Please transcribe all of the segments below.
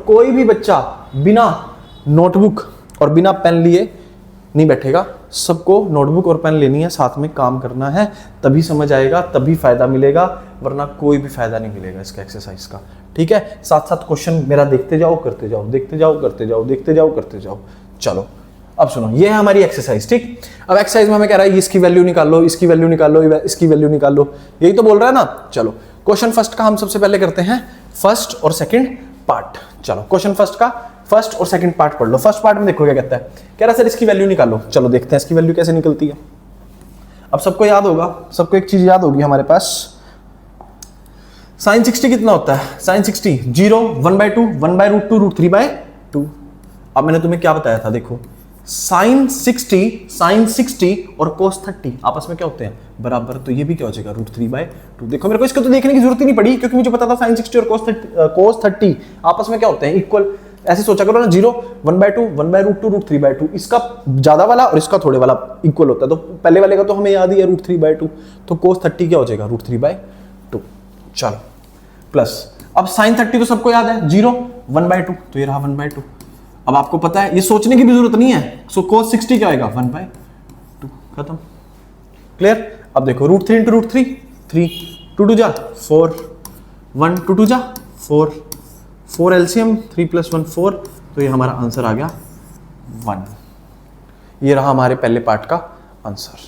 कोई भी बच्चा बिना नोटबुक और बिना पेन लिए नहीं बैठेगा। सबको नोटबुक और पेन लेनी है, साथ में काम करना है, तभी समझ आएगा, तभी फायदा मिलेगा, वरना कोई भी फायदा नहीं मिलेगा इसका एक्सरसाइज का। ठीक है, साथ साथ क्वेश्चन मेरा देखते जाओ, करते जाओ, देखते जाओ, करते जाओ, देखते जाओ, करते जाओ। चलो अब सुनो, ये है हमारी एक्सरसाइज। ठीक, अब एक्सरसाइज में हमें कह रहा है इसकी वैल्यू निकाल लो, इसकी वैल्यू निकाल लो, इसकी वैल्यू निकाल लो, यही तो बोल रहा है ना। चलो क्वेश्चन फर्स्ट का हम सबसे पहले करते हैं फर्स्ट और सेकंड पार्ट। चलो क्वेश्चन फर्स्ट का फर्स्ट और सेकंड पार्ट पढ़ लो। फर्स्ट पार्ट में देखो क्या कहता है, कह रहा है सर इसकी वैल्यू निकालो। चलो देखते हैं इसकी वैल्यू कैसे निकलती है। अब सबको याद होगा, सबको एक चीज याद होगी हमारे पास, sin 60 कितना होता है? sin 60 0 1/2 1/√2 √3/2। अब मैंने तुम्हें क्या बताया था, देखो sin 60 और cos 30 आपस में क्या होते हैं? बराबर। तो ये भी क्या हो जाएगा? √3/2। देखो मेरे को इसको तो देखने की जरूरत ही नहीं पड़ी, क्योंकि मुझे पता था sin 60 और cos 30 आपस में क्या होते हैं? इक्वल। ऐसे सोचा करो ना, 0 1/2 1/√2 √3/2, इसका ज्यादा वाला और इसका थोड़े वाला इक्वल होता है। तो पहले वाले का तो हमें याद ही है √3/2, तो cos 30 क्या हो जाएगा? √3/2। चलो प्लस, अब sin 30 तो सबको याद है, 0 1/2, तो ये रहा 1/2। अब आपको पता है, ये सोचने की भी जरूरत नहीं है। सो cos 60 क्या होगा? 1/2। खत्म, क्लियर। अब देखो √3 × √3 3 2 2 जा 4 1 2 2 जा 4 4 एलसीएम 3 + 1 4, तो ये हमारा आंसर आ गया 1। ये रहा हमारे पहले पार्ट का आंसर।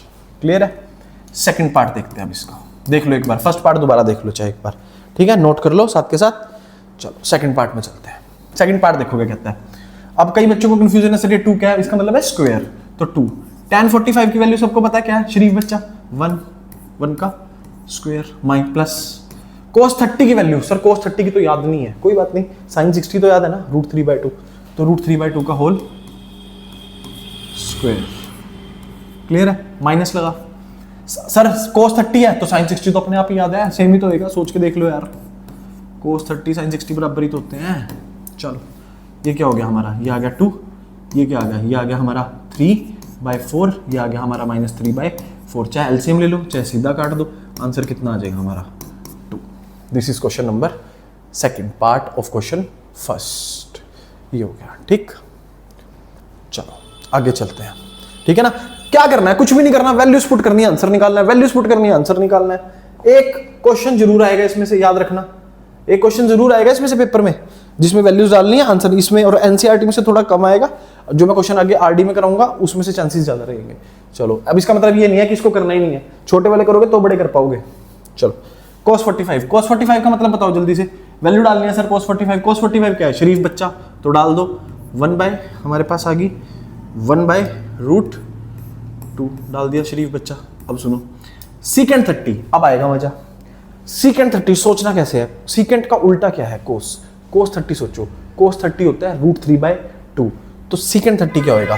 क्लियर है। सेकंड पार्ट देखते हैं अब इसका। देख लो एक बार, फर्स्ट पार्ट दोबारा देख लो चाहे एक बार, ठीक है, नोट कर लो साथ के साथ। चलो सेकंड पार्ट में चलते हैं। सेकंड पार्ट देखो क्या कहता है। अब कई बच्चों को कंफ्यूजन है, सर ये 2 क्या है? इसका मतलब है स्क्वायर, तो 2। tan 45 की वैल्यू सबको पता है क्या है? शरीफ बच्चा 1 का स्क्वायर माइ प्लस cos 30 की वैल्यू, सर cos 30 की तो याद नहीं है, कोई बात नहीं, sin 60 तो याद है ना, √3/2, तो √3/2 का होल स्क्वायर। क्लियर है, माइनस लगा। सर cos 30 है तो sin 60 तो अपने आप ही याद है, सेम ही तो होगा, सोच के देख लो यार, cos 30 sin 60 बराबर ही तो होते हैं। चलो ये क्या हो गया हमारा? ये आ गया 2, ये क्या आ गया? ये आ गया हमारा 3/4, ये आ गया हमारा -3/4। चाहे एलसीएम ले लो, चाहे सीधा काट दो, आंसर कितना आ जाएगा हमारा? 2। This is question number second, part of question first. ये हो गया, ठीक। चलो आगे चलते हैं, ठीक है ना। क्या करना है? कुछ भी नहीं करना, वैल्यूज पुट करनी है, आंसर निकालना है, वैल्यूज पुट करनी है, आंसर निकालना है। एक क्वेश्चन जरूर आएगा इसमें से, याद रखना, एक क्वेश्चन जरूर आएगा इसमें से पेपर में, जिसमें वैल्यूज डालनी है, आंसर इसमें, और एनसीईआरटी में से थोड़ा कम आएगा। जो मैं क्वेश्चन आगे आरडी में कराऊंगा उसमें से चांसेस ज्यादा रहेंगे। चलो अब इसका मतलब ये नहीं है कि इसको करना ही नहीं है, छोटे वाले करोगे तो बड़े कर पाओगे। चलो cos 45 का मतलब बताओ जल्दी से, वैल्यू डालनी है सर। cos 45 क्या है? शरीफ बच्चा, तो डाल दो 1/ हमारे पास आ गई 1/√2 डाल दिया, शरीफ बच्चा। अब सुनो secant 30, अब आएगा मजा। secant 30 सोचना कैसे है? secant का उल्टा क्या है? cos 30 सोचो, cos 30 होता है √3/2, तो secant 30 क्या होएगा?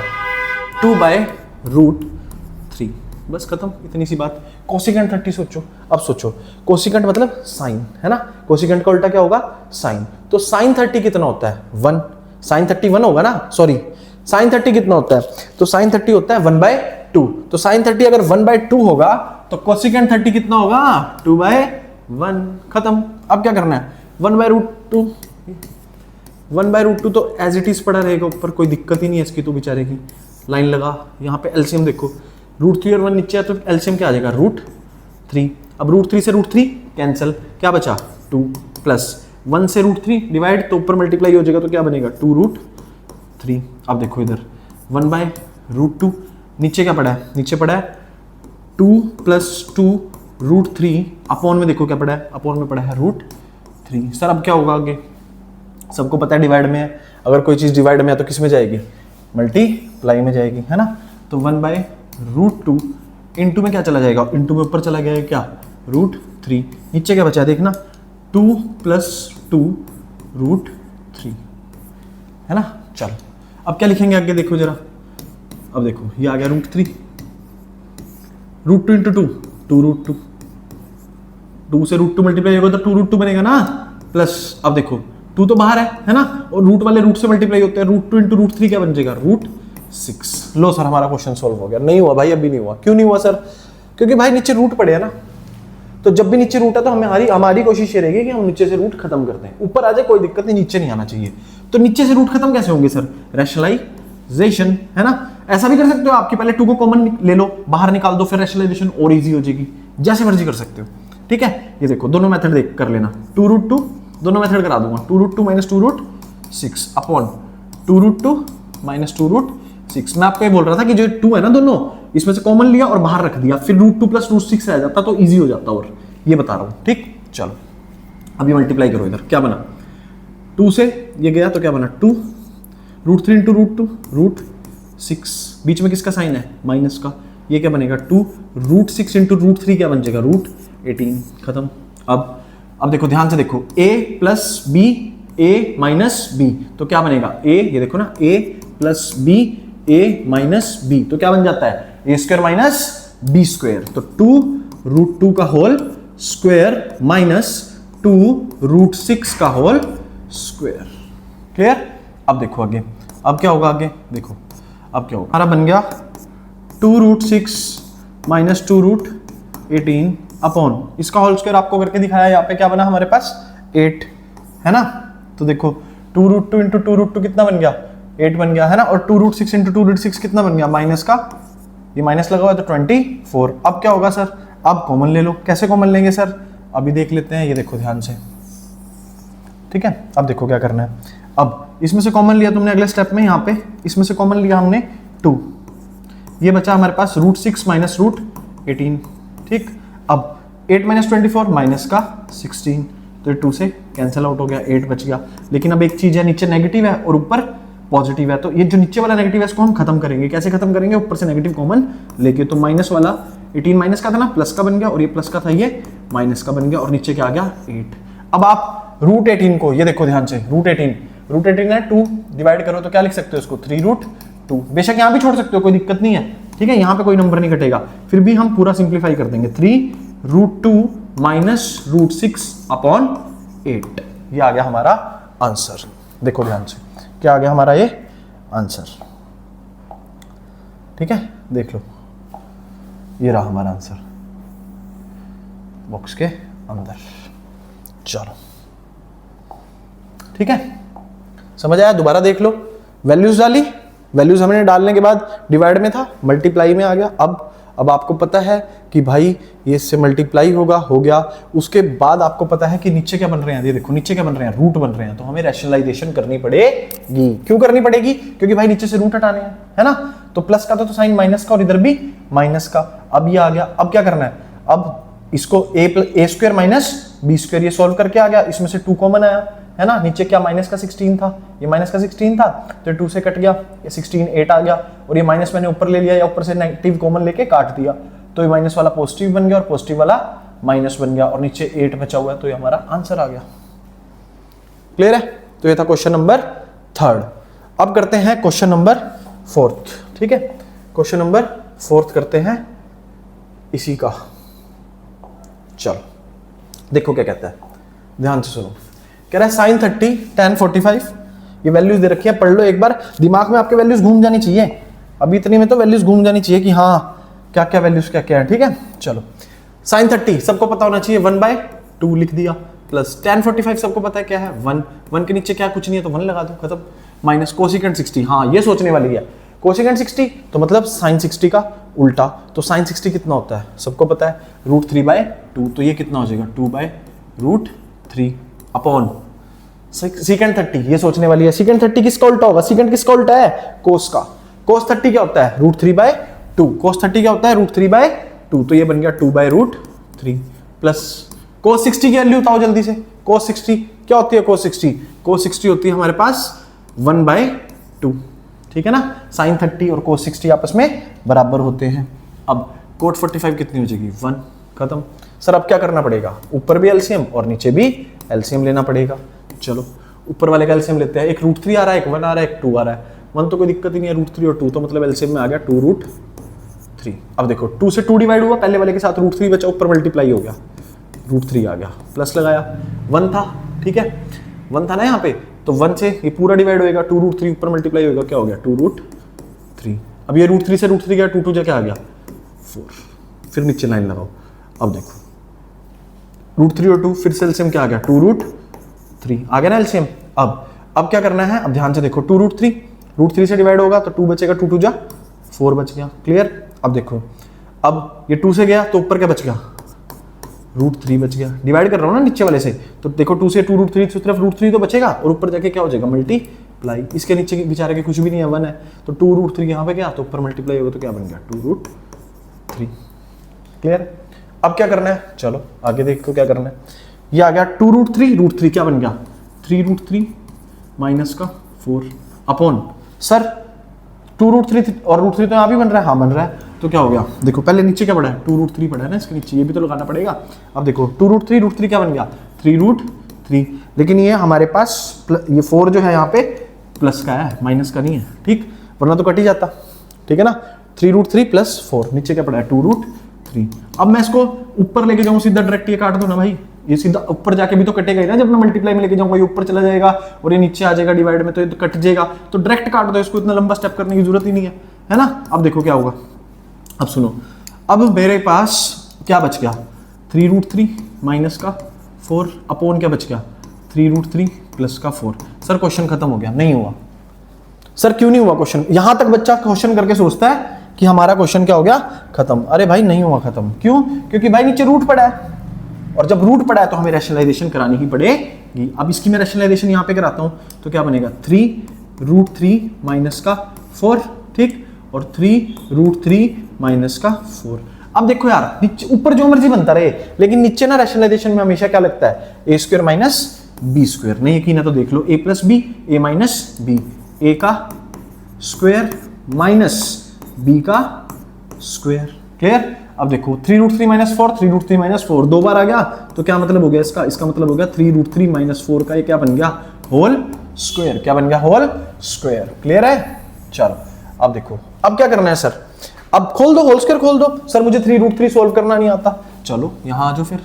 2/√3, बस खत्म, इतनी सी बात। कोसिकेंट 30 सोचो, अब सोचो कोसिकेंट मतलब साइन है ना, कोसिकेंट का उल्टा क्या होगा? साइन। तो sin 30 कितना होता है? 1। sin 30 1 होगा ना, सॉरी, sin 30 कितना होता है? तो sin 30 होता है 1/2, तो sin 30 अगर 1/2 होगा तो कोसिकेंट 30 कितना होगा? 2/1। खत्म। अब क्या करना है? 1/√2 तो एज इट इज पड़ा रहेगा ऊपर, कोई दिक्कत ही नहीं है इसकी तो बेचारे की। लाइन लगा, यहाँ पे एलसीएम देखो, √3 और 1 नीचे है तो एलसीएम क्या आ जाएगा? √3। अब √3 से √3 कैंसिल, क्या बचा? 2 प्लस 1 से √3 डिवाइड, तो ऊपर मल्टीप्लाई हो जाएगा, तो क्या बनेगा? 2√3। अब देखो इधर 1/√2, नीचे क्या पड़ा है? नीचे पड़ा है 2 + 2 √3, अपॉन में देखो क्या पड़ा है? अपॉन में पड़ा है √3। सर अब क्या होगा आगे? सबको पता है डिवाइड में है, अगर कोई चीज डिवाइड में है तो किस में जाएगी? मल्टीप्लाई में जाएगी, है ना। तो 1/√2 इंटू में क्या चला जाएगा? इंटू में ऊपर चला गया क्या? √3। नीचे क्या बचा देखना, 2 + 2 √3, है ना। चलो अब क्या लिखेंगे आगे देखो जरा। अब देखो ये आ गया √3, √2 × 2 2√2, 2 से √2 मल्टीप्लाई होगा तो 2√2 बनेगा ना, प्लस अब देखो 2 तो बाहर है ना, और रूट वाले रूट से मल्टीप्लाई होते हैं, √2 × √3 क्या बन जाएगा? √6। लो सर हमारा क्वेश्चन सॉल्व हो गया। नहीं हुआ भाई, अभी नहीं हुआ। क्यों नहीं हुआ सर? क्योंकि भाई नीचे रूट पड़े है ना, तो जब भी नीचे रूट है तो हमारी कोशिश ये रहेगी कि हम नीचे से रूट खत्म कर दें, ऊपर आ जाए कोई दिक्कत नहीं, नीचे नहीं आना चाहिए। तो नीचे से रूट खत्म कैसे होंगे सर? रैशनलाइजेशन, है ना। ऐसा भी कर सकते हो आप कि पहले 2 को कॉमन ले लो, बाहर निकाल दो, फिर रैशनलाइजेशन और इजी हो जाएगी। जैसे मर्जी कर सकते हो, ठीक है। ये देखो दोनों मेथड देख कर लेना, 2√2 दोनों मेथड करा दूंगा, 2√2 माइनस 2√6 अपॉन 2√2 माइनस 2√6। मैं आपको ये बोल रहा था कि जो 2 है ना दोनों, इसमें से कॉमन लिया और बाहर रख दिया, फिर √2 प्लस √6 रह जाता तो इजी हो जाता, और ये बता रहा हूं, ठीक। चलो अभी मल्टीप्लाई करो, इधर क्या बना, 2 से ये गया तो क्या बना 2, √3 इंटू √2 √6, बीच में किसका साइन है? माइनस का, ये क्या बनेगा 2, √6 इंटू √3 क्या बन जाएगा √18, खत्म। अब देखो ध्यान से देखो, a plus B a minus B, तो क्या बनेगा a, ये देखो ना a plus B a minus B, तो क्या बन जाता है a square minus B square, तो 2√2 का होल स्क्वायर माइनस 2√6 का होल स्क्वायर। क्लियर? अब देखो आगे, अब क्या होगा आगे देखो, अब क्या होगा, हमारा बन गया 2√6 माइनस 2√18 अपॉन इसका होल स्क्वायर आपको करके दिखाया, यहाँ पे क्या बना हमारे पास 8, है ना। तो देखो 2√2 इंटू 2√2 कितना बन गया 8 बन गया, है ना। और 2√6 इंटू 2√6 कितना बन गया, माइनस का, ये माइनस लगा हुआ है तो 24। अब क्या होगा सर, अब कॉमन ले लो। कैसे कॉमन लेंगे सर, अभी देख लेते हैं, ये देखो ध्यान से, ठीक है। अब देखो क्या करना है, अब इसमें से कॉमन लिया तुमने अगले स्टेप में, यहाँ पे इसमें से कॉमन लिया हमने 2, ये बचा हमारे पास √6 माइनस √18, ठीक। अब 8 माइनस 24 माइनस का 16, तो 2 से कैंसिल आउट हो गया, 8 बच गया। लेकिन अब एक चीज है, नीचे नेगेटिव है और ऊपर पॉजिटिव है, तो ये जो नीचे वाला नेगेटिव है इसको हम खत्म करेंगे। कैसे खत्म करेंगे, ऊपर से नेगेटिव कॉमन लेके, तो माइनस वाला 18 माइनस का था ना, प्लस का बन गया, और ये प्लस का था ये माइनस का बन गया, और नीचे क्या आ गया 8। अब आप √18 को, ये देखो ध्यान से, √18 है 2 डिवाइड करो तो क्या लिख सकते हो इसको 3√2, बेशक यहाँ भी छोड़ सकते हो, कोई दिक्कत नहीं है, ठीक है। यहाँ पे कोई नंबर नहीं कटेगा, फिर भी हम पूरा सिंप्लीफाई कर देंगे, 3√2 माइनस √6 अपॉन 8, ये आ गया हमारा आंसर। देखो ध्यान से क्या आ गया हमारा ये आंसर, ठीक है। देख लो, ये रहा हमारा आंसर बॉक्स के अंदर। चलो ठीक है, समझ आया? दोबारा देख लो, वैल्यूज डाली, वैल्यूज हमने डालने के बाद डिवाइड में था, मल्टीप्लाई में आ गया। अब आपको पता है कि भाई ये इससे मल्टीप्लाई होगा, हो गया। उसके बाद आपको पता है कि नीचे क्या बन रहे हैं, ये देखो नीचे क्या बन रहे हैं, रूट बन रहे हैं, तो हमें रैशनलाइजेशन करनी पड़ेगी। क्यों करनी पड़ेगी? क्योंकि भाई नीचे से रूट हटाने हैं, है ना। तो प्लस का तो साइन माइनस का, और इधर भी माइनस का। अब ये आ गया, अब क्या करना है, अब इसको a square minus B square ये सोल्व करके आ गया, इसमें से 2 कॉमन आया, है ना। नीचे क्या माइनस का 16 था, ये माइनस का 16 था, तो 2 से कट गया, ये 16 8 आ गया, और ये माइनस मैंने ऊपर ले लिया, या ऊपर से नेगेटिव कॉमन लेके काट दिया, तो ये माइनस वाला पॉजिटिव बन गया और पॉजिटिव वाला माइनस बन गया, और नीचे 8 बचा हुआ है, तो ये हमारा आंसर आ गया। क्लियर है? तो ये था क्वेश्चन नंबर 3। अब करते हैं क्वेश्चन नंबर 4, ठीक है। क्वेश्चन नंबर 4 करते हैं इसी का। चलो देखो क्या कहता है, ध्यान से सुनो। कह रहा है sin 30 tan 45, ये वैल्यूज दे रखी है, पढ़ लो एक बार, दिमाग में आपके वैल्यूज घूम जानी चाहिए। अभी इतनी में तो वैल्यूज घूम जानी चाहिए कि हाँ क्या क्या वैल्यूज क्या क्या है, ठीक है। चलो sin 30 सबको पता होना चाहिए, 1/2 लिख दिया, प्लस tan 45 सबको पता है क्या है 1 के नीचे क्या कुछ नहीं है, तो 1 लगा दो, खत्म। माइनस कोसिकेंट 60, हाँ ये सोचने वाली है, कोसिकेंट 60 तो मतलब sin 60 का उल्टा, तो sin 60 कितना होता है सबको पता है, √3/2, तो ये कितना हो जाएगा 2/√3 अपॉन सीकेंट 30, ये सोचने वाली है सीकेंट 30 किसका उल्टा होगा, सीकेंट किसका उल्टा है, कोस का। कोस 30 क्या होता है √3/2, कोस 30 क्या होता है √3/2, तो ये बन गया 2/√3 प्लस कोस 60 की वैल्यू बताओ जल्दी से, कोस 60 क्या होती है, कोस 60 होती है हमारे पास 1/2, ठीक है ना। sin 30 और cos 60 आपस में बराबर होते हैं। अब cot 45 कितनी हो जाएगी 1, खत्म। सर अब क्या करना पड़ेगा, ऊपर भी एलसीएम और नीचे भी एलसीएम लेना पड़ेगा। चलो ऊपर वाले का एलसीएम लेते हैं, एक √3 आ रहा है, एक 1 आ रहा है, एक 2 आ रहा है। 1 तो कोई दिक्कत ही नहीं है, √3 और 2 तो मतलब एलसीएम में आ गया 2√3। अब देखो 2 से 2 डिवाइड हुआ, पहले वाले के साथ √3 बचा, ऊपर मल्टीप्लाई हो गया, √3 आ गया, प्लस लगाया, 1 था, ठीक है 1 था ना यहाँ पे, तो 1 से ये पूरा डिवाइड होएगा, 2√3 ऊपर मल्टीप्लाई होगा, क्या हो गया 2√3। अब ये √3 से √3 गया, 2 क्या आ गया 4, फिर नीचे लाइन लगाओ। अब देखो √3 और 2 फिर से एलसीएम क्या आ गया 2√3 आ गया ना एलसीएम। अब अब क्या करना है, अब ध्यान से देखो, 2√3 से डिवाइड होगा तो 2 बचेगा, 2 2 जा 4 बच गया। क्लियर। अब देखो, अब ये 2 से गया तो ऊपर क्या बच गया, √3 बच गया। डिवाइड कर रहा हूँ ना नीचे वाले से, तो देखो 2 से 2√3 तो सिर्फ √3 तो बचेगा और ऊपर जाके क्या हो जाएगा, मल्टीप्लाई। इसके नीचे बेचारे के कुछ भी नहीं है, 1 है, तो 2√3 यहाँ पे गया तो ऊपर मल्टीप्लाई होगा तो क्या बन गया, 2√3। क्लियर। अब क्या करना है, चलो आगे देखो क्या करना है। ये आ गया 2√3, √3 क्या बन गया, 3√3 माइनस का 4 अपॉन, सर 2√3 और √3 तो यहाँ भी बन रहा है, हाँ बन रहा है, तो क्या हो गया, देखो पहले नीचे क्या पड़ा है, 2√3 पड़ा है ना इसके नीचे, ये भी तो लगाना पड़ेगा। अब देखो 2√3, √3 क्या बन गया, 3√3, लेकिन ये हमारे पास ये 4 जो है यहाँ पे प्लस का है, माइनस का नहीं है, ठीक, वरना तो कट ही जाता। ठीक है ना, 3√3 प्लस 4, नीचे क्या पड़ा है, 2√3। अब मैं इसको ऊपर लेके जाऊँ सीधा, डायरेक्ट ये काट दो ना भाई, ये सीधा ऊपर जाके भी तो कटेगा ही ना, जब मैं मल्टीप्लाई में लेके जाऊंगा ये ऊपर चला जाएगा और ये नीचे आ जाएगा डिवाइड में, तो ये तो कट जाएगा, तो डायरेक्ट काट दो इसको, इतना लंबा स्टेप करने की जरूरत ही नहीं है ना। अब देखो क्या होगा, अब सुनो, अब मेरे पास क्या बच गया, 3√3 माइनस का 4 अपॉन क्या बच गया, 3√3 प्लस का 4। सर क्वेश्चन खत्म हो गया, नहीं हुआ। सर क्यों नहीं हुआ क्वेश्चन, यहां तक बच्चा क्वेश्चन करके सोचता है कि हमारा क्वेश्चन क्या हो गया, खत्म। अरे भाई नहीं हुआ खत्म, क्यों, क्योंकि भाई नीचे रूट पड़ा है, और जब रूट पड़ा है तो हमें रैशनलाइजेशन करानी ही पड़ेगी। अब इसकी मैं रैशनलाइजेशन यहां पे कराता हूं, तो क्या बनेगा, 3√3 माइनस का 4, ठीक, और 3√3 माइनस का 4। अब देखो यार, नीचे ऊपर जो मर्जी बनता रहे, लेकिन नीचे ना रैशनलाइजेशन में हमेशा क्या लगता है, a² माइनस b²। नहीं यकीन है तो देख लो, a plus B, a minus B, a का स्क्वायर माइनस b का स्क्वायर। क्लियर। अब देखो 3√3 माइनस 4, 3√3 माइनस 4 दो बार आ गया, तो क्या मतलब हो गया इसका, इसका मतलब हो गया 3√3 माइनस 4 का ये क्या बन गया, होल स्क्वायर। क्या बन गया, होल स्क्वायर। क्लियर है। चलो अब देखो, अब क्या करना है सर, अब खोल दो, होल स्क्वायर खोल दो। सर मुझे 3√3 सोल्व करना नहीं आता, चलो यहां आ जाओ फिर,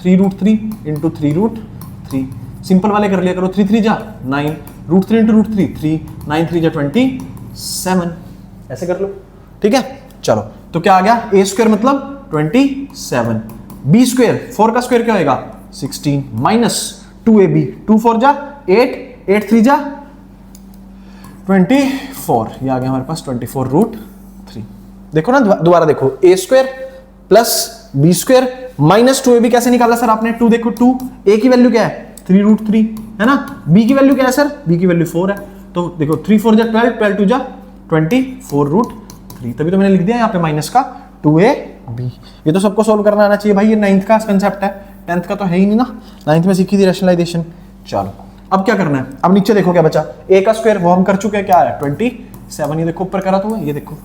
3√3 इंटू 3√3, सिंपल वाले कर लिया करो, 3 3 जा 9, √3 इंटू √3 3, 9 3 जा 27, ऐसे कर लो। ठीक है, चलो तो क्या आ गया, a² मतलब 27, b², 4 का स्क्वायर क्या होगा, 16 माइनस 2ab, 2 4 जा 8, 8 3 जा 24, ये आ गया हमारे पास 24√3। देखो ना दोबारा देखो, a² plus b² minus 2ab कैसे निकाला सर आपने, 2 देखो 2, a की वैल्यू क्या है 3√3 है ना, b की वैल्यू क्या है सर, b की वैल्यू 4 है, तो देखो 3 4 जा 12, 12 2 जा 24√3, तभी तो मैंने लिख दिया यहाँ पे माइनस का 2ab। ये तो सबको सोल्व करना आना चाहिए भाई, ये 9th का कंसेप्ट है, 10th का तो है ही नहीं ना, 9th में सीखी थी रैशनलाइजेशन। चलो अब क्या करना है, अब नीचे देखो क्या बचा, a का स्क्वायर वो हम कर चुके हैं, क्या है 27, ये देखो ऊपर करा तो हुआ, ये देखो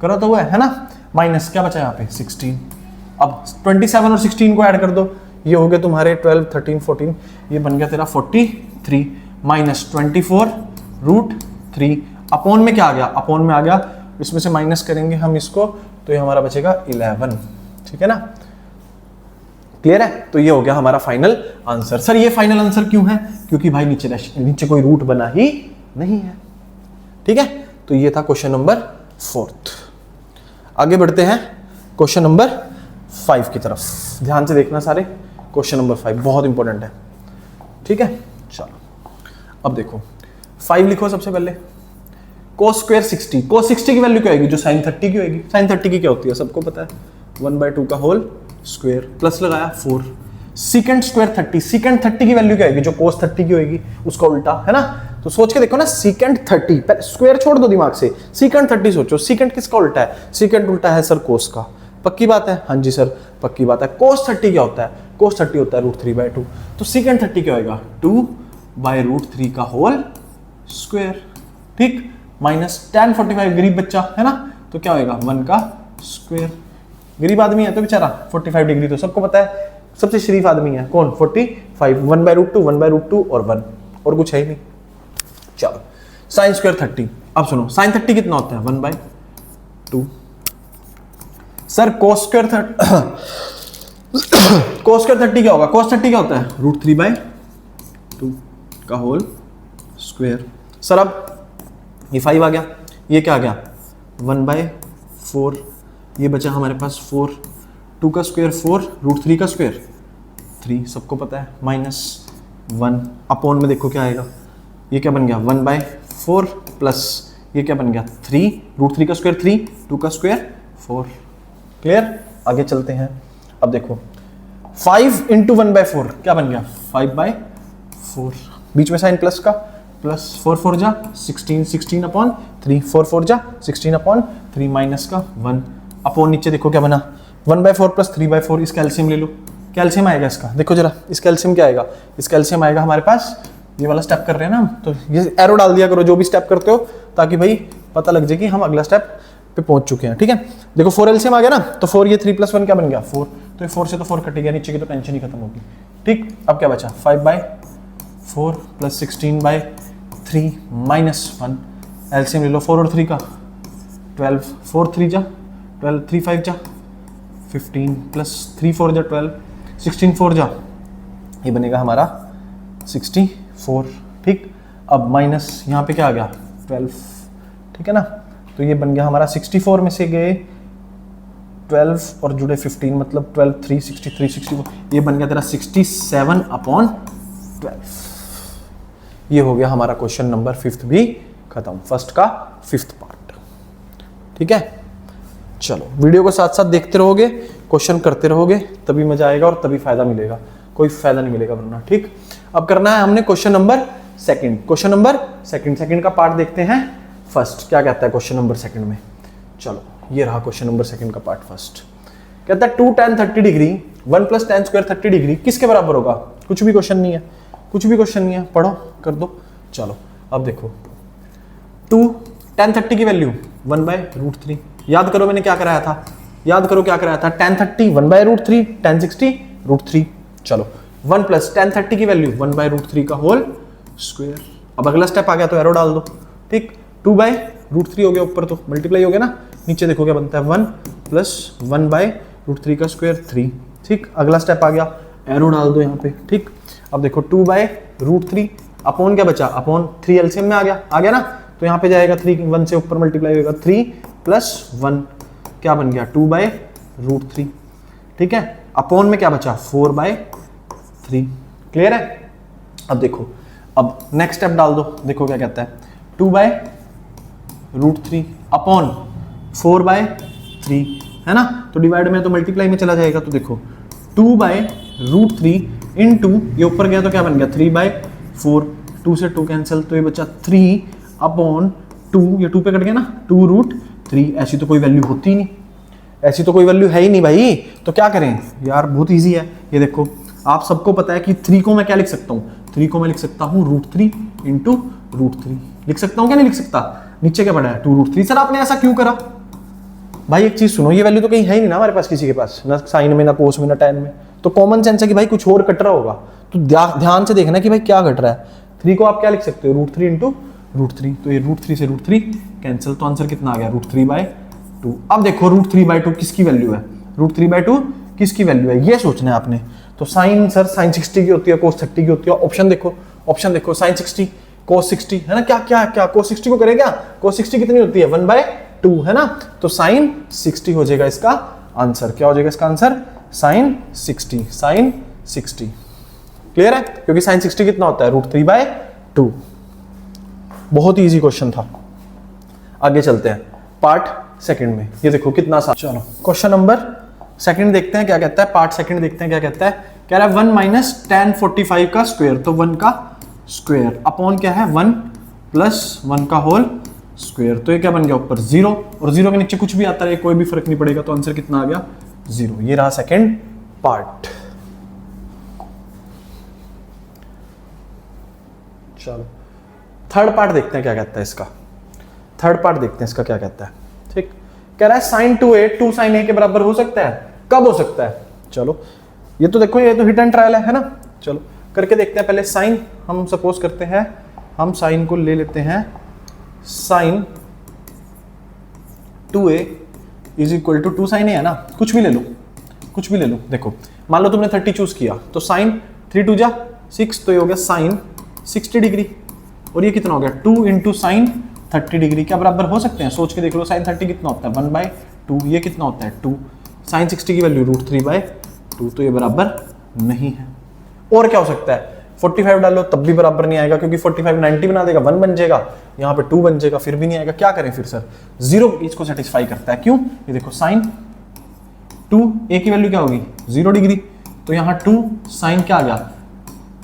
करा तो हुआ है ना, माइनस क्या बचा यहाँ पे 16। अब 27 और 16 को ऐड कर दो, ये हो गया तुम्हारे 12 13 14, ये बन गया तेरा 43 माइनस 24√3 अपॉन में क्या आ गया, अपॉन में आ गया, इसमें से माइनस करेंगे हम इसको तो ये हमारा बचेगा 11। ठीक है ना, क्लियर है। तो ये हो गया हमारा फाइनल आंसर। सर ये फाइनल आंसर क्यों है, क्योंकि भाई नीचे कोई रूट बना ही नहीं है। ठीक है, तो ये था क्वेश्चन नंबर 4। आगे बढ़ते हैं क्वेश्चन नंबर 5 की तरफ, ध्यान से देखना सारे, क्वेश्चन नंबर 5 बहुत इंपॉर्टेंट है। ठीक है, चलो अब देखो 5 लिखो सबसे पहले, cos स्क्वायर 60, cos 60 की वैल्यू क्या होगी, जो sin 30 की होगी। sin 30 की क्या होती है सबको पता है, 1/2 का होल स्क्वायर, प्लस लगाया 4, secant स्क्वायर 30, secant 30 की वैल्यू क्या होगी, जो cos 30 की होगी उसका उल्टा, है ना। तो सोच के देखो ना, secant 30, स्क्वायर छोड़ दो दिमाग से, secant 30 सोचो, secant किसका उल्टा है, secant उल्टा है सर cos का। पक्की बात है, हाँ जी सर पक्की बात है। cos 30 क्या होता है, cos 30 होता है √3/2, तो secant 30 क्या होगा, 2/√3 का होल स्क्वायर। ठीक, माइनस tan 45, गरीब बच्चा है ना, तो क्या होगा 1 का स्क्वायर। गरीब आदमी है तो बेचारा 45 डिग्री तो सबको पता है, सबसे शरीफ आदमी है कौन, 45, 1/√2 1/√2 और 1, और कुछ है ही नहीं। चलो sin स्क्वायर 30, अब सुनो sin 30 कितना होता है, 1/2। सर cos स्क्वायर 30 क्या होगा, cos 30 क्या होता है, √3/2 का होल स्क्वायर। सर अब ये 5 आ गया, ये क्या आ गया 1/4, ये बचा हमारे पास 4, 2 का स्क्वायर 4, √3 का स्क्वायर 3, सबको पता है, माइनस 1 अपॉन में देखो क्या आएगा, ये क्या बन गया 1/4 प्लस ये क्या बन गया 3, √3 का स्क्वायर 3, 2 का स्क्वायर 4। क्लियर? आगे चलते हैं। अब देखो 5 × 1/4 क्या बन गया 5/4, बीच में साइन प्लस का, प्लस 4 4 जा 16, 16/3, 4 4 जा 16/3 माइनस का 1 अपॉन नीचे देखो क्या बना 1/4 प्लस 3/4। इसका एलसीएम ले लो, क्या एलसीएम आएगा इसका, देखो जरा इसका एलसीएम क्या आएगा, इसका एलसीएम आएगा हमारे पास, ये वाला स्टेप कर रहे हैं ना हम, तो ये एरो डाल दिया करो जो भी स्टेप करते हो, ताकि भाई पता लग जाए कि हम अगला स्टेप पे पहुंच चुके हैं। ठीक है, देखो 4 एलसीएम आ गया ना, तो 4 ये 3 + 1 क्या बन गया 4, तो ये 4 से तो 4 कट गया, नीचे की तो टेंशन ही खत्म होगी। ठीक, अब क्या बचा 5/4 प्लस 16/3 माइनस 1, एलसीएम ले लो 4 और 3 का 12, 4 3 जा 12, 3 5 जा 15 प्लस 3 4 जा 12, 16 4 जा, ये बनेगा हमारा 64। ठीक, अब माइनस यहाँ पे क्या आ गया 12, ठीक है ना, तो ये बन गया हमारा 64 में से गए 12 और जुड़े 15, मतलब 12 3 63 64, ये बन गया तेरा 67/12। ये हो गया हमारा क्वेश्चन नंबर 5 भी खत्म, फर्स्ट का 5th पार्ट। ठीक है, चलो वीडियो को साथ साथ देखते रहोगे, क्वेश्चन करते रहोगे, तभी मजा आएगा और तभी फायदा मिलेगा, कोई फायदा नहीं मिलेगा वरना। ठीक, अब करना है हमने क्वेश्चन नंबर 2, क्वेश्चन नंबर 2 का पार्ट देखते हैं फर्स्ट, क्या कहता है क्वेश्चन नंबर 2 में। चलो ये रहा क्वेश्चन नंबर 2 का पार्ट फर्स्ट, कहता है 2 tan 30 degree 1 + tan square 30 degree किसके बराबर होगा। कुछ भी क्वेश्चन नहीं है, कुछ भी क्वेश्चन नहीं है, पढ़ो कर दो। चलो अब देखो 2 tan 30 की वैल्यू 1/√3, याद करो मैंने क्या कराया था, याद करो क्या कराया था, tan 30 1/√3, tan 60 √3। चलो 1 + tan 30 की वैल्यू 1/√3 का होल स्क्वायर। अब अगला स्टेप आ गया तो एरो डाल दो। ठीक, 2/√3 हो गया, ऊपर तो मल्टीप्लाई हो गया ना, नीचे देखो क्या बनता है 1 + 1/√3 का स्क्वायर 3। ठीक, अगला स्टेप आ गया, एरो डाल दो यहाँ पे। ठीक, अब देखो 2/√3 अपॉन क्या बचा, अपॉन 3 एलसीएम में आ गया ना, तो यहाँ पे जाएगा 3 1 से ऊपर मल्टीप्लाई होगा 3 + 1 क्या बन गया 2/√3। ठीक है, अपॉन में क्या बचा 4/3। क्लियर है? अब देखो, अब नेक्स्ट स्टेप डाल दो, देखो क्या कहता है 2/√3 अपॉन 4/3 है ना, तो डिवाइड में तो मल्टीप्लाई में चला जाएगा, तो देखो 2/√3 इंटू ये ऊपर गया तो क्या बन गया 3/4, 2 से 2 कैंसिल, तो ये बचा 3/2, ये 2 पे कट गया ना 2√3। ऐसी तो कोई वैल्यू होती ही नहीं, ऐसी तो कोई वैल्यू है ही नहीं भाई, तो क्या करें यार, बहुत इजी है। ये देखो आप सबको पता है कि 3 को मैं क्या लिख सकता हूँ, 3 को मैं लिख सकता हूँ √3 इंटू √3 लिख सकता हूँ, क्या नहीं लिख सकता, नीचे क्या पड़ा है 2√3। सर आपने ऐसा क्यों करा भाई, एक चीज सुनो, ये वैल्यू तो कहीं है ही नहीं ना हमारे पास, किसी के पास, ना साइन में ना कोस में ना tan में, तो कॉमन सेंस है कि भाई कुछ और कट रहा होगा, तो ध्यान से देखना कि भाई क्या घट रहा है। 3 को आप क्या लिख सकते हो √3 इंटू √3, तो ये √3 से √3 कैंसिल, तो आंसर कितना आ गया √3/2। अब देखो √3/2 किसकी वैल्यू है, √3/2 किसकी वैल्यू है, ये सोचना है आपने। तो साइन सर sin 60 की होती है, cos 30 की होती है, ऑप्शन देखो sin 60 cos 60 है ना, क्या cos 60 को करें क्या, cos 60 कितनी होती है 1/2 है ना, तो sin 60 हो जाएगा इसका आंसर। क्या हो जाएगा इसका आंसर sin 60। क्लियर है, क्योंकि sin 60 कितना होता है √3/2। बहुत ही इजी क्वेश्चन था। आगे चलते हैं पार्ट 2 में, ये देखो कितना सा, चलो क्वेश्चन नंबर 2 देखते हैं क्या कहता है, पार्ट 2 देखते हैं क्या कहता है। कह रहा है 1 - tan 45 का स्क्वायर, तो 1 का स्क्वायर अपॉन क्या है 1 + 1 का होल स्क्वायर, तो ये क्या बन गया ऊपर 0, और 0 के नीचे कुछ भी आता है कोई भी फर्क नहीं पड़ेगा, तो आंसर कितना आ गया 0। ये रहा 2nd पार्ट। चलो 3rd पार्ट देखते हैं क्या कहता है इसका, 3rd पार्ट देखते हैं इसका क्या कहता है। ठीक, कह रहा है sin 2a 2 sin a के बराबर हो सकता है, कब हो सकता है। चलो ये तो देखो, ये तो हिट एंड ट्रायल है ना, चलो करके देखते हैं। पहले साइन हम सपोज करते हैं, हम साइन को ले लेते हैं sin 2a = 2 sin a है ना, कुछ भी ले लो, कुछ भी ले लो। देखो मान लो तुमने 30 चूज किया, तो sin 3 2 जा 6, तो ये हो गया sin 60 डिग्री, और ये कितना हो गया 2 × sin 30 डिग्री, क्या बराबर हो सकते हैं, सोच के देख लो। sin 30 कितना होता है 1/2, ये कितना होता है 2, sin 60 की वैल्यू √3/2, तो ये बराबर नहीं है। और क्या हो सकता है 45 डालो तब भी बराबर नहीं आएगा, क्योंकि 45 90 बना देगा, 1 बन जाएगा, यहाँ पे 2 बन जाएगा, फिर भी नहीं आएगा। क्या करें फिर सर? 0 इसको सेटिस्फाई करता है। क्यों? ये देखो साइन 2 ए की वैल्यू क्या होगी 0 डिग्री, तो यहाँ 2 साइन क्या आ गया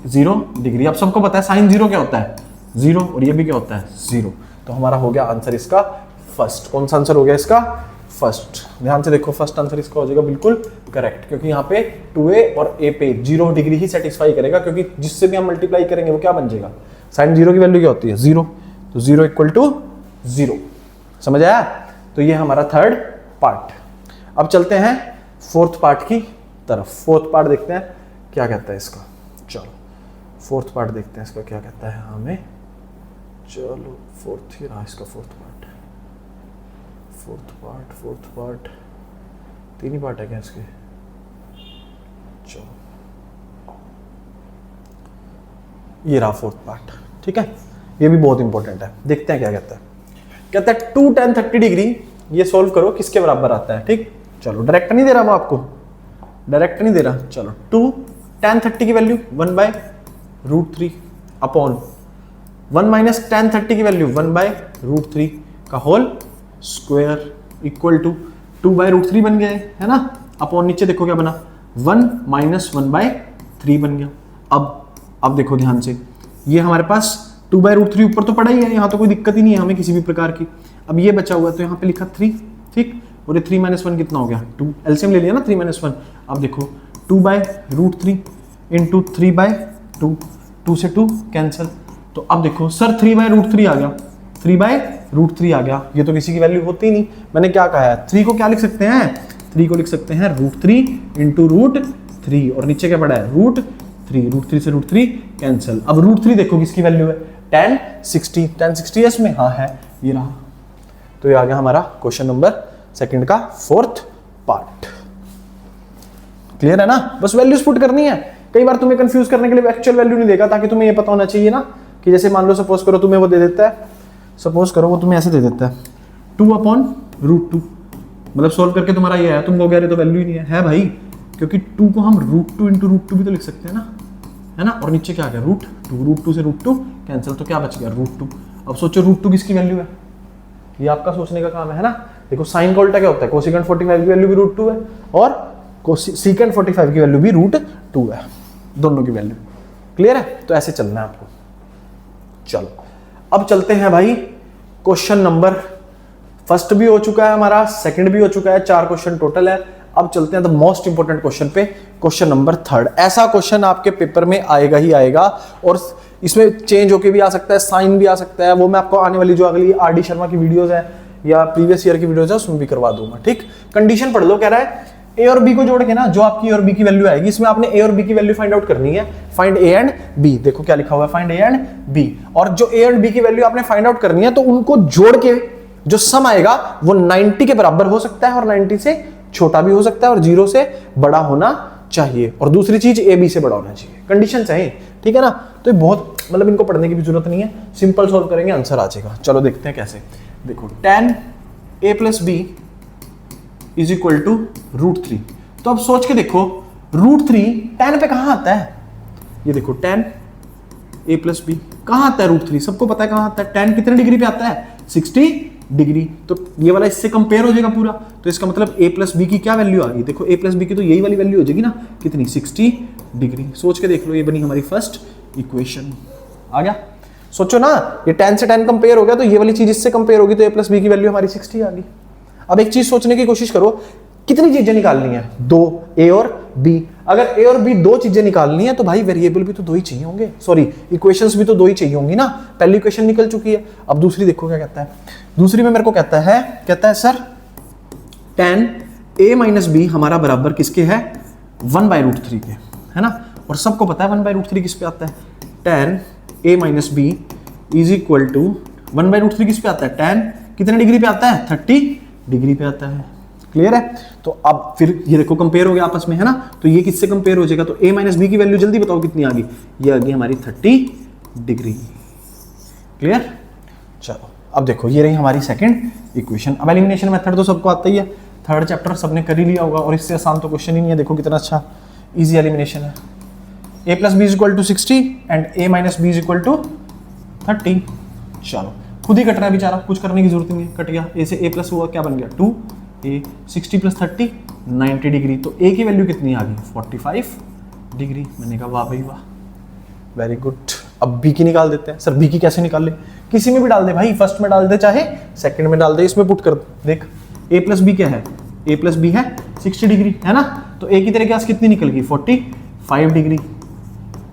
0 डिग्री। अब सबको पता है साइन 0 क्या होता है 0, और ये भी क्या होता है 0। तो हमारा हो गया आंसर इसका फर्स्ट। कौन सा आंसर हो गया इसका? फर्स्ट। ध्यान से देखो, फर्स्ट आंसर इसका हो जाएगा बिल्कुल करेक्ट, क्योंकि यहाँ पे 2a और a पे 0 डिग्री ही सेटिस्फाई करेगा, क्योंकि जिससे भी हम मल्टीप्लाई करेंगे वो क्या बन जाएगा, साइन 0 की वैल्यू क्या होती है 0, तो 0 इक्वल टू 0। समझ आया? तो ये हमारा थर्ड पार्ट। अब चलते हैं फोर्थ पार्ट की तरफ। फोर्थ पार्ट देखते हैं क्या कहता है इसका। चलो फोर्थ पार्ट देखते हैं इसका क्या कहता है हमें। चलो फोर्थ ही रहा इसका फोर्थ पार्ट। फोर्थ पार्ट 3 ही पार्ट है क्या इसके? चलो ये रहा फोर्थ पार्ट, ठीक है। ये भी बहुत इंपॉर्टेंट है, देखते हैं क्या कहता है। कहता है 2 tan 30 डिग्री, ये सोल्व करो किसके बराबर आता है। ठीक, चलो डायरेक्ट नहीं दे रहा वो आपको, डायरेक्ट नहीं दे रहा। चलो 2 tan 30 की वैल्यू 1/√3 अपॉन 1 माइनस tan 30 की वैल्यू 1/√3 का होल स्क्वायर इक्वल टू 2/√3 बन गया है ना। अपॉन नीचे देखो क्या बना 1 माइनस 1/3 बन गया। अब देखो ध्यान से, ये हमारे पास 2/√3 ऊपर तो पड़ा ही है, यहाँ तो कोई दिक्कत ही नहीं है हमें किसी भी प्रकार की। अब ये बचा हुआ है तो यहाँ पे लिखा 3, ठीक, और ये 3 - 1 कितना हो गया 2, एलसीएम ले लिया ना 3 - 1। अब देखो 2/√3 इंटू 3/2, 2 से 2 कैंसिल। तो अब देखो सर 3/√3 आ गया, 3/√3 आ गया, ये तो किसी की वैल्यू होती नहीं। मैंने क्या कहा है 3 को क्या लिख सकते हैं, 3 को लिख सकते हैं √3 इंटू √3, और नीचे क्या पड़ा है √3, √3 से √3 कैंसिल। अब √3 देखो किसकी वैल्यू है tan 60, tan 60 है इसमें, हाँ है, ये रहा। तो ये आ गया हमारा क्वेश्चन नंबर सेकंड का फोर्थ पार्ट। क्लियर है ना? बस वैल्यूज पुट करनी है। कई बार तुम्हें कंफ्यूज करने के लिए एक्चुअल वैल्यू नहीं देगा, ताकि तुम्हें ये पता होना चाहिए ना कि जैसे मान लो सपोज करो तुम्हें वो दे देता है, सपोज करो वो तुम्हें ऐसे दे देता है 2/√2, मतलब सोल्व करके तुम्हारा ये है, तुम कहोगे अरे तो वैल्यू ही नहीं है भाई, क्योंकि 2 को हम √2 इंटू √2 भी तो लिख सकते हैं ना, है ना। और नीचे क्या आ गया √2 से √2 कैंसिल, तो क्या बच गया √2। अब सोचो √2 किसकी वैल्यू है, ये आपका सोचने का काम है ना। देखो साइन का उल्टा क्या होता है, कोसेकेंट 45 की वैल्यू भी √2 है, और सीकेंट 45 की वैल्यू भी √2 है, दोनों की वैल्यू। क्लियर है? तो ऐसे चलना है आपको। चलो अब चलते हैं भाई, क्वेश्चन नंबर फर्स्ट भी हो चुका है हमारा, सेकंड भी हो चुका है, 4 क्वेश्चन टोटल है। अब चलते हैं द मोस्ट इंपोर्टेंट क्वेश्चन पे, क्वेश्चन नंबर थर्ड। ऐसा क्वेश्चन आपके पेपर में आएगा ही आएगा, और इसमें चेंज होके भी आ सकता है, साइन भी आ सकता है, वो मैं आपको आने वाली जो अगली आर.डी. शर्मा की वीडियोस है या प्रीवियस ईयर की वीडियोस है उसमें भी करवा दूंगा। ठीक, कंडीशन पढ़ लो। कह रहा है ए और बी को जोड़ के ना जो आपकी ए और बी की वैल्यू आएगी, इसमें आपने ए और बी की वैल्यू फाइंड आउट करनी है। फाइंड ए एंड बी, देखो क्या लिखा हुआ है, फाइंड ए एंड बी। और जो ए एंड बी की वैल्यू आपने फाइंड आउट करनी है, तो उनको जोड़ के जो सम आएगा वो 90 के बराबर हो सकता है, और 90 से छोटा भी हो सकता है, और 0 से बड़ा होना चाहिए। और दूसरी चीज ए बी से बड़ा होना चाहिए, कंडीशन चाहिए। ठीक है ना? तो ये बहुत, मतलब इनको पढ़ने की भी जरूरत नहीं है, सिंपल सोल्व करेंगे आंसर आ जाएगा। चलो देखते हैं कैसे। देखो tan a + b is equal to √3। तो अब सोच के देखो √3 tan पे कहां आता है, ये देखो tan a + b कहां आता है √3, सबको पता है कहां आता है। tan कितने डिग्री पे आता है 60 डिग्री, तो ये वाला इससे कंपेयर हो जाएगा पूरा। तो इसका मतलब a + b की क्या वैल्यू आ गई, देखो a + b की तो यही वाली वैल्यू हो जाएगी ना, कितनी 60 डिग्री। सोच के देख लो, ये बनी हमारी फर्स्ट इक्वेशन। आ गया? सोचो ना, ये tan से tan कंपेयर हो गया, तो ये वाली चीज इससे कंपेयर होगी, तो a + b की वैल्यू हमारी 60 आ गई। अब एक चीज सोचने की कोशिश करो, कितनी चीजें निकालनी है, 2, a और b। अगर a और b 2 चीजें निकालनी है, तो भाई वेरिएबल भी तो 2 ही चाहिए होंगे, सॉरी इक्वेशंस भी तो 2 ही चाहिए होंगी ना। पहली इक्वेशन निकल चुकी है, अब दूसरी देखो क्या कहता है। दूसरी में मेरे को कहता है सर tan a - b हमारा बराबर किसके है 1/√3 के, है ना। और सबको पता है 1/√3 किस पे आता है, tan a - b is equal to 1/√3 किस पे आता है, tan कितने डिग्री पे आता है 30 डिग्री पे आता है। क्लियर है? तो अब फिर ये देखो कंपेयर हो गया आपस में, है ना। तो ये किससे कंपेयर हो जाएगा, तो a - b की वैल्यू जल्दी बताओ कितनी आ गई, ये आ गई हमारी 30 डिग्री। क्लियर? चलो अब देखो ये रही हमारी सेकंड इक्वेशन। अब एलिमिनेशन मेथड तो सबको आता ही है, थर्ड चैप्टर सबने कर ही लिया होगा, और इससे आसान तो क्वेश्चन ही नहीं है। देखो कितना अच्छा इजी एलिमिनेशन है, A plus B is equal to 60 and A minus B is equal to 30। चलो खुद ही कट रहा है बेचारा, कुछ करने की जरूरत नहीं है, कट गया। ए से ए प्लस हुआ क्या बन गया 2, ए 60 प्लस 30 90 डिग्री। तो ए की वैल्यू कितनी आ गई 45 डिग्री। मैंने कहा वाह भाई वाह, वेरी गुड। अब बी की निकाल देते हैं। सर बी की कैसे निकाल ले? किसी में भी डाल दे भाई, फर्स्ट में डाल दे चाहे सेकंड में डाल दे, इसमें पुट कर देख। ए प्लस बी क्या है? ए प्लस बी है 60 डिग्री है ना, तो ए की तरह के कितनी निकल गई 45 डिग्री।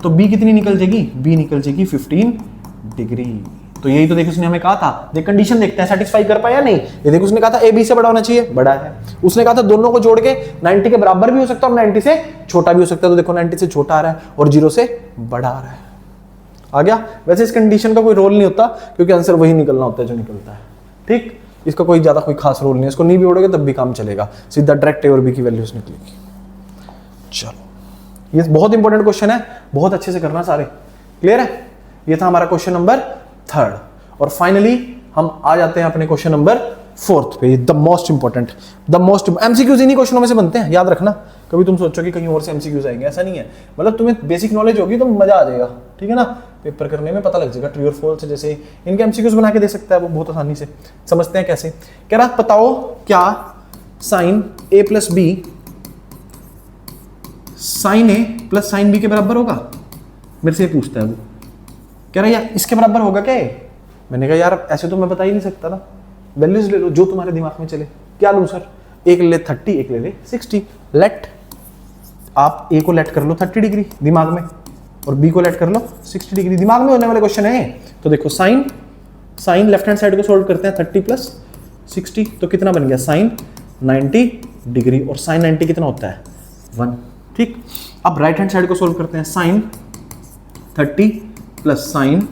तो बी कितनी निकल जाएगी? बी निकल जाएगी 15 डिग्री। तो यही तो देखो उसने हमें कहा था, देख कंडीशन देखते हैं सेटिस्फाई कर पाया नहीं। ये देखो उसने कहा था ए बी से बड़ा होना चाहिए, बड़ा है। उसने कहा था दोनों को जोड़ के 90 के बराबर भी हो सकता है और 90 से छोटा भी हो सकता है। तो देखो 90 से छोटा आ रहा है और 0 से बड़ा आ रहा है। आ गया? वैसे इस कंडीशन का कोई रोल नहीं होता क्योंकि आंसर वही निकलना होता है जो निकलता है। ठीक, इसका कोई ज्यादा कोई खास रोल नहीं है। इसको नहीं भी जोड़ोगे तब भी काम चलेगा, सीधा डायरेक्ट ए और बी की वैल्यूज निकलेगी। चलो ये बहुत इंपॉर्टेंट क्वेश्चन है, बहुत अच्छे से करना सारे। क्लियर है? ये था हमारा क्वेश्चन नंबर 3। और फाइनली हम आ जाते हैं अपने क्वेश्चन नंबर 4 पे, द मोस्ट इंपॉर्टेंट। एमसीक्यूज इन्हीं क्वेश्चनों में से बनते हैं, याद रखना। कभी तुम सोचो कि कहीं और से एमसीक्यूज आएंगे, ऐसा नहीं है। मतलब तुम्हें बेसिक नॉलेज होगी तो मजा आ जाएगा, ठीक है ना। पेपर करने में पता लग जाएगा ट्रू और फॉल्स, जैसे इनके एमसीक्यूज बना के दे सकता है वो बहुत आसानी से। समझते हैं कैसे। कह रहा बताओ क्या साइन ए प्लस बी साइन ए प्लस साइन बी के बराबर होगा? मेरे से पूछता है वो। कह रहा यार इसके बराबर होगा क्या? मैंने कहा यार ऐसे तो मैं बता ही नहीं सकता ना, वैल्यूज ले लो जो तुम्हारे दिमाग में चले। क्या लूं सर? एक ले 30, एक ले 60। लेट आप ए को लेट कर लो 30 डिग्री दिमाग में और बी को लेट कर लो 60 डिग्री। दिमाग में होने वाले क्वेश्चन है। तो देखो साइन लेफ्ट हैंड साइड को सोल्व करते हैं 30 प्लस 60, तो कितना बन गया साइन 90 डिग्री। और साइन 90 कितना होता है 1। ठीक, अब राइट हैंड साइड को सोल्व करते हैं साइन 30 प्लस साइन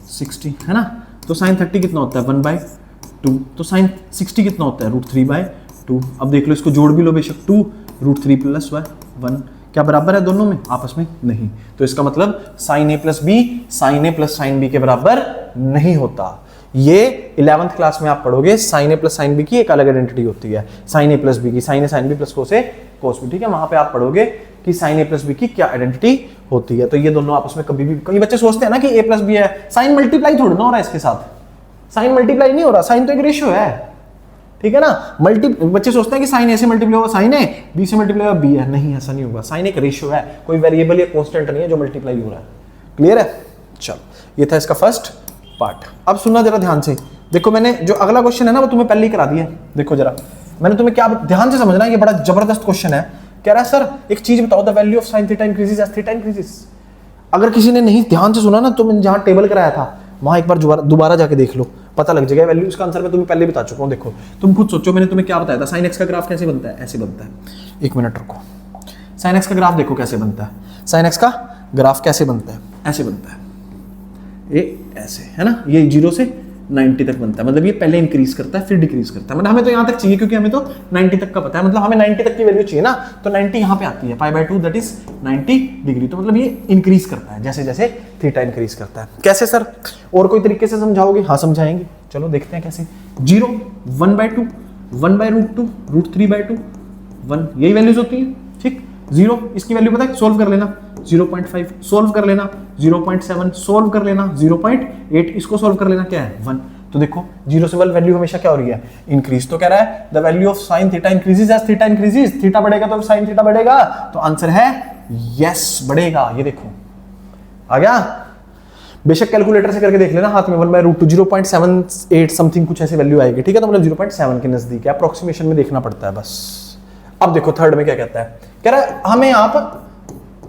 60 है ना। तो साइन 30 कितना होता है 1/2। तो साइन 60 कितना होता है √3/2। अब देख लो इसको जोड़ भी लो बेशक, 2 √3 + 1 क्या बराबर है दोनों में? आपस में नहीं। तो इसका मतलब साइन ए प्लस बी साइन ए प्लस साइन बी के बराबर नहीं होता। ये 11th क्लास में आप पढ़ोगे, साइन ए प्लस साइन बी की एक अलग आइडेंटिटी होती है, साइन ए प्लस बी की, साइन ए साइन बी प्लस कोस ए कोस बी। ठीक है, वहां पे आप पढ़ोगे कि साइन ए प्लस बी की क्या आइडेंटिटी होती है। तो ये दोनों आपस में कभी भी, कई बच्चे सोचते हैं ना कि ए प्लस बी है, साइन मल्टीप्लाई थोड़ा ना हो रहा है इसके साथ, साइन मल्टीप्लाई नहीं हो रहा, साइन तो एक रेशियो है। ठीक है ना, बच्चे सोचते हैं कि साइन ए से मल्टीप्लाई होगा साइन ए, बी से मल्टीप्लाई होगा बी है, नहीं ऐसा नहीं होगा। साइन एक रेशियो है, कोई वेरिएबल या कांस्टेंट नहीं है जो मल्टीप्लाई हो रहा है। क्लियर है? चलो ये था इसका फर्स्ट पार्ट। अब सुनना जरा ध्यान से, देखो मैंने जो अगला क्वेश्चन है ना वो तुम्हें पहले ही करा दिया। देखो जरा मैंने तुम्हें क्या, ध्यान से समझना, ये बड़ा जबरदस्त क्वेश्चन है। कह रहा है सर एक चीज बताओ, the value of sine theta increases as theta increases. अगर किसी ने नहीं ध्यान से सुना ना तो मैंने जहां टेबल कराया था वहां एक बार दोबारा जाके देख लो, पता लग जाएगा वैल्यू। इसका आंसर मैं तुम्हें पहले बता चुका हूं। देखो तुम खुद सोचो मैंने तुम्हें क्या बताया था, साइन एक्स का ग्राफ कैसे बनता है? ऐसे बनता है। एक मिनट रुको, साइन एक्स का ग्राफ देखो कैसे बनता है। साइन एक्स का ग्राफ कैसे बनता है? ऐसे बनता है, ये ऐसे है ना, ये 0 से 90 तक बनता है। मतलब ये पहले इंक्रीज करता है फिर डिक्रीज करता है। मतलब हमें तो यहाँ तक चाहिए क्योंकि हमें तो 90 तक का पता है, मतलब हमें 90 तक की वैल्यू चाहिए ना, तो 90 यहाँ पे आती है, π/2 दैट इज 90 डिग्री। तो मतलब ये इंक्रीज करता है जैसे जैसे थीटा इंक्रीज करता है। कैसे सर? और कोई तरीके से समझाओगे? हाँ समझाएंगे, चलो देखते हैं कैसे। 0 1/2 1/√2 √3/2 1, यही वैल्यूज होती है। ठीक, 0 इसकी वैल्यू पता है, सोल्व कर लेना 0.5, सोल्व कर लेना 0.7, सोल्व कर लेना 0.8, इसको सोल्व कर लेना क्या है 1। तो देखो 0 से 1 वैल्यू हमेशा क्या हो रही है? इंक्रीज। तो कह रहा है the value of sine theta increases as theta increases. Theta बढ़ेगा तो साइन थीटा बढ़ेगा, तो आंसर है यस बढ़ेगा। ये देखो आ गया। बेशक कैलकुलेटर से करके देख लेना हाथ में, 1/√2 0.78 समथिंग कुछ ऐसी वैल्यू आएगी। ठीक है, तो मतलब 0.7 के नजदीक है, अप्रोक्सीमेशन में देखना पड़ता है बस। अब देखो थर्ड में क्या कहता है, कह रहा है हमें आप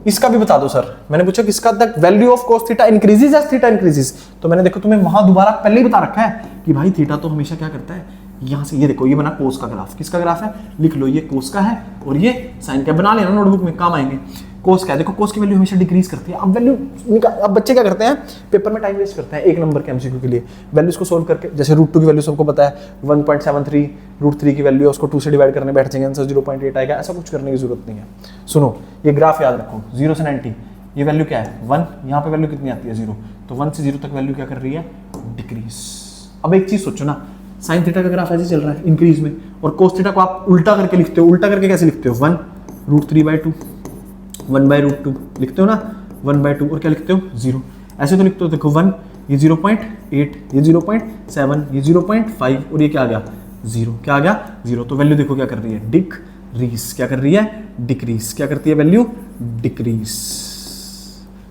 इसका भी बता दो सर। मैंने पूछा किसका, the value of cos theta increases as theta increases. तो मैंने देखो तुम्हें वहां दोबारा पहले ही बता रखा है कि भाई थीटा तो हमेशा क्या करता है, यहां से ये देखो ये बना कोस का ग्राफ। किसका ग्राफ है? लिख लो, ये कोस का है और ये साइन का। बना लेना नोटबुक में, काम आएंगे। कोस का है, देखो कोस की वैल्यू हमेशा डिक्रीज करती है। अब वैल्यू अब बच्चे क्या करते हैं, पेपर में टाइम वेस्ट करते हैं एक नंबर के एमसीक्यू के लिए। वैल्यूज को सोल्व करके, जैसे √2 की वैल्यू सबको पता है 1.73, √3 की वैल्यू है उसको 2 से डिवाइड करने बैठ जाएंगे, आंसर 0.8 आएगा। ऐसा कुछ करने की जरूरत नहीं है। सुनो ये ग्राफ याद रखो, 0 से 90 ये वैल्यू क्या है 1, यहाँ पे वैल्यू कितनी आती है 0, तो 1 से 0 तक वैल्यू क्या कर रही है, डिक्रीज। अब एक चीज सोचो ना, साइन थीटा का ग्राफ ऐसे चल रहा है इंक्रीज में, और कोस थीटा को आप उल्टा करके लिखते हो। उल्टा करके कैसे लिखते हो? 1 √3/2 1/√2 लिखते हो ना, 1/2 और क्या लिखते हो 0, ऐसे तो लिखते हो। देखो 1, ये 0.8, ये 0.7, ये 0.5 और ये क्या आ गया 0, क्या आ गया 0। तो वैल्यू देखो क्या कर रही है, डिक्रीज। क्या कर रही है, डिक्रीज। क्या करती है वैल्यू, डिक्रीज।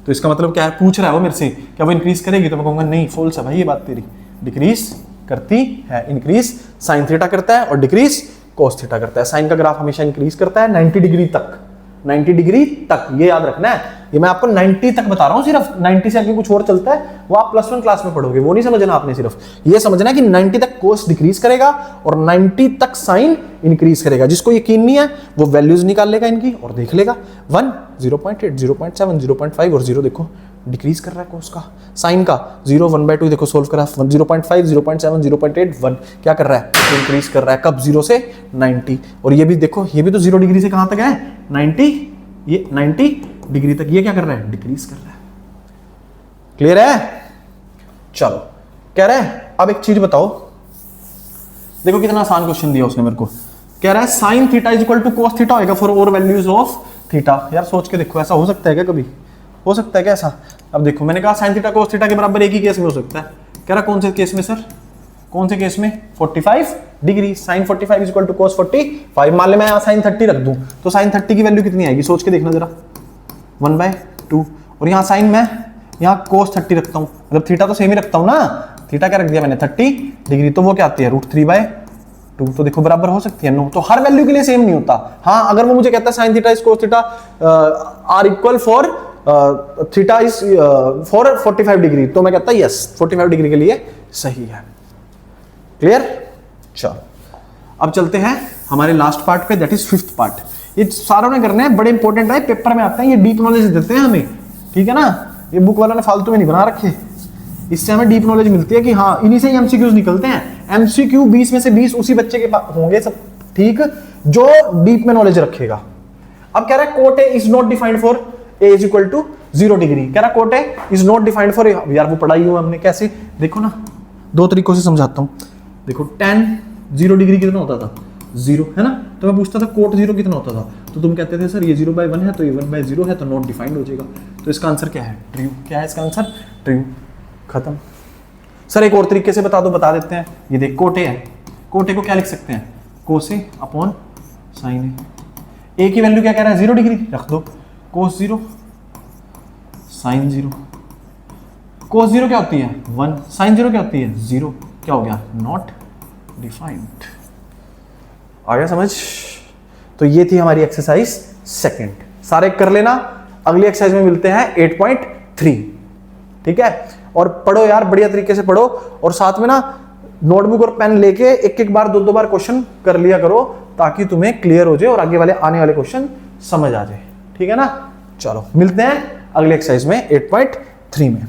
तो इसका मतलब क्या है, पूछ रहा है वो मेरे से क्या वो इंक्रीज करेगी, तो मैं कहूंगा नहीं, फॉल्स है भाई ये बात तेरी, डिक्रीज करती है। इंक्रीज साइन थीटा करता है और डिक्रीज कॉस थीटा करता है। साइन का ग्राफ हमेशा इंक्रीज करता है 90 डिग्री तक, 90 डिग्री तक, ये याद रखना है। ये मैं आपको 90 तक बता रहा हूं, सिर्फ 90 से आगे कुछ और चलता है वो आप +1 क्लास में पढ़ोगे, वो नहीं समझना आपने। सिर्फ ये समझना है कि 90 तक कोस डिक्रीज करेगा और 90 तक साइन इंक्रीज करेगा। जिसको यकीन नहीं है वो वैल्यूज निकाल लेगा इनकी और देख लेगा 1, 0.8, 0.7, 0.5 और 0 देखो डिक्रीज कर रहा है कोस का। साइन का 0, 1/2 देखो सोल्व करा, 0.5, 0.7, 0.8, 1 क्या कर रहा है, इंक्रीज कर रहा है। कब, 0 से 90। और ये भी देखो, ये भी तो 0 डिग्री से कहां तक है 90, ये 90 डिग्री तक ये क्या कर रहा है, डिक्रीज कर रहा है। क्लियर है, चलो कह रहा है अब एक चीज बताओ, देखो कितना आसान क्वेश्चन दिया उसने मेरे को। कह रहा है sine theta is equal to cos theta होगा फॉर और वैल्यूज ऑफ थीटा। यार सोच के देखो, ऐसा हो सकता है क्या, कभी हो सकता है क्या ऐसा। अब देखो मैंने कहा साइन थीटा कॉस थीटा के बराबर एक ही केस में हो सकता है। कह रहा कौन से केस में सर, कौन से केस में, 45 degree. Sine 45 is equal to cos 45। मान ले मैं यहाँ साइन 30 रख दूं तो साइन 30 की वैल्यू कितनी आएगी, सोच के देखना जरा, 1/2। और यहाँ साइन मैं यहाँ cos 30 रखता हूँ, मतलब थीटा तो सेम ही रखता हूँ ना, थीटा क्या रख दिया मैंने 30 डिग्री, तो वो क्या आती है √3/2। तो देखो बराबर हो सकती है, नो। तो हर वैल्यू के लिए सेम नहीं होता। हाँ अगर वो मुझे कहता है sine theta is cos theta are equal for theta is for 45 degree, तो मैं कहता यस 45 डिग्री के लिए सही है। क्लियर, चलो अब चलते हैं हमारे लास्ट पार्ट पे, दैट इज 5th पार्ट। ये सारों ने करने हैं, बड़े इंपॉर्टेंट है, पेपर में आते हैं, ये डीप नॉलेज देते हैं हमें, ठीक है ना। ये बुक वाला ने फालतू में नहीं बना रखे, इससे हमें डीप नॉलेज मिलती है कि हाँ इन्हीं से ही एमसीक्यूज निकलते हैं। एमसीक्यू 20 में से 20 उसी बच्चे के पास होंगे सब, ठीक, जो डीप में नॉलेज रखेगा। अब कह रहा है cot A is not defined for A is equal to 0 degree. कह रहा cot A is not defined for A, यार वो पढ़ाई हुआ हमने, कैसे देखो ना, दो तरीकों से समझाता हूं। देखो tan 0 डिग्री कितना होता था, 0 है ना। तो मैं पूछता था कोट 0 कितना होता था, तो तुम कहते थे सर ये 0/1 है तो ये 1/0 है, तो नॉट डिफाइंड हो जाएगा। तो इसका आंसर क्या है, ट्रू। क्या है इसका आंसर, ट्रू, खत्म। सर एक और तरीके से बता दो, बता देते हैं। ये देख कोटे है, कोटे को क्या लिख सकते हैं, कोसे अपॉन साइन ए। की वैल्यू क्या कह रहा है 0 डिग्री, रख दो कोस 0 साइन 0। कोस 0 क्या होती है 1, साइन 0 क्या होती है 0, क्या हो गया नॉट डिफाइंड। आ गया समझ। तो ये थी हमारी एक्सरसाइज सेकंड, सारे कर लेना। अगली एक्सरसाइज में मिलते हैं 8.3, ठीक है। और पढ़ो यार बढ़िया तरीके से पढ़ो, और साथ में ना नोटबुक और पेन लेके एक एक बार 2-2 बार क्वेश्चन कर लिया करो, ताकि तुम्हें क्लियर हो जाए और आगे वाले आने वाले क्वेश्चन समझ आ जाए, ठीक है ना। चलो मिलते हैं अगली एक्सरसाइज में 8.3 में।